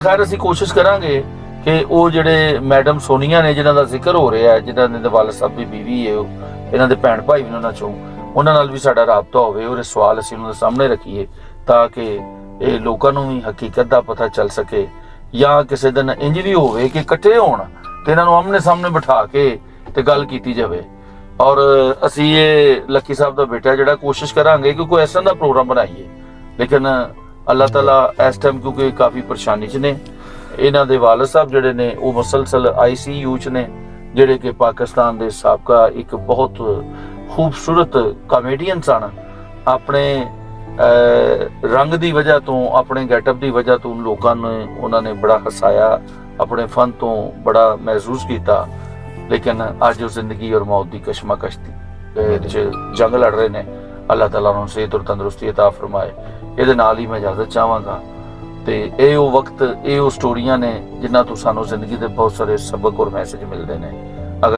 खैर ਅਸੀਂ ਕੋਸ਼ਿਸ਼ ਕਰਾਂਗੇ ਕਿ ਉਹ ਜਿਹੜੇ ਮੈਡਮ ਸੋਨੀਆ ਨੇ ਜਿਨ੍ਹਾਂ ਦਾ ਜ਼ਿਕਰ ਹੋ ਰਿਹਾ ਹੈ, ਜਿਨ੍ਹਾਂ ਦੇ ਵਾਲਦ ਸਾਹਿਬ ਦੀ ਬੀਵੀ ਹੈ, ਇਹਨਾਂ ਦੇ ਭੈਣ ਭਾਈ ਵੀ ਉਹਨਾਂ ਚੋਂ, ਉਹਨਾਂ ਨਾਲ ਵੀ ਸਾਡਾ ਰਾਬਤਾ ਹੋਵੇ ਔਰ ਇਹ ਸਵਾਲ ਅਸੀਂ ਉਹਨਾਂ ਦੇ ਸਾਹਮਣੇ ਰੱਖੀਏ ਤਾਂ ਕਿ ਇਹ ਲੋਕਾਂ ਨੂੰ ਵੀ ਹਕੀਕਤ ਦਾ ਪਤਾ ਚੱਲ ਸਕੇ। ਜਾਂ ਕਿਸੇ ਦਿਨ ਇੰਜ ਵੀ ਹੋਵੇ ਕਿ ਇਕੱਠੇ ਹੋਣ ਤੇ ਇਹਨਾਂ ਨੂੰ ਆਮਣੇ ਸਾਹਮਣੇ ਬਿਠਾ ਕੇ ਤੇ ਗੱਲ ਕੀਤੀ ਜਾਵੇ। ਔਰ ਅਸੀਂ ਇਹ ਲੱਕੀ ਸਾਹਿਬ ਦਾ ਬੇਟਾ ਜਿਹੜਾ ਕੋਸ਼ਿਸ਼ ਕਰਾਂਗੇ ਕਿ ਕੋਈ ਐਸਾ ਦਾ ਪ੍ਰੋਗਰਾਮ ਬਣਾਈਏ, ਲੇਕਿਨ ਅੱਲਾਹ ਤਾਲਾ ਇਸ ਟਾਈਮ ਕਿਉਂਕਿ ਕਾਫੀ ਪਰੇਸ਼ਾਨੀ 'ਚ ਨੇ। ਇਹਨਾਂ ਦੇ ਵਾਲਦ ਸਾਹਿਬ ਜਿਹੜੇ ਨੇ ਉਹ ਮੁਸਲਸਲ ICU 'ਚ ਨੇ, ਜਿਹੜੇ ਕਿ ਪਾਕਿਸਤਾਨ ਦੇ ਸਾਬਕਾ ਇੱਕ ਬਹੁਤ ਖੂਬਸੂਰਤ ਕਾਮੇਡੀਅਨ ਸਨ। ਆਪਣੇ ਰੰਗ ਦੀ ਵਜ੍ਹਾ ਤੋਂ, ਆਪਣੇ ਗੈਟਅਪ ਦੀ ਵਜ੍ਹਾ ਤੋਂ ਲੋਕਾਂ ਨੇ ਉਹਨਾਂ ਨੇ ਬੜਾ ਹਸਾਇਆ, ਆਪਣੇ ਫਨ ਤੋਂ ਬੜਾ ਮਹਿਸੂਸ ਕੀਤਾ। ਲੇਕਿਨ ਅੱਜ ਉਹ ਜ਼ਿੰਦਗੀ ਔਰ ਮੌਤ ਦੀ ਕਸ਼ਮਕਸ਼ ਦੇ ਜੰਗ ਲੜ ਰਹੇ ਨੇ। ਅੱਲਾਹ ਤਾਲਾ ਉਹਨਾਂ ਨੂੰ ਸਿਹਤ ਔਰ ਤੰਦਰੁਸਤੀ ਅਤਾ ਫਰਮਾਏ। ਇਹਦੇ ਨਾਲ ਹੀ ਮੈਂ ਇਜਾਜ਼ਤ ਚਾਹਾਂਗਾ। ਤੇ ਇਹ ਉਹ ਵਕਤ, ਇਹ ਉਹ ਸਟੋਰੀਆਂ ਨੇ ਜਿਨ੍ਹਾਂ ਤੋਂ ਸਾਨੂੰ ਜ਼ਿੰਦਗੀ ਦੇ ਬਹੁਤ ਸਾਰੇ ਸਬਕ ਔਰ ਮੈਸੇਜ ਮਿਲਦੇ ਨੇ।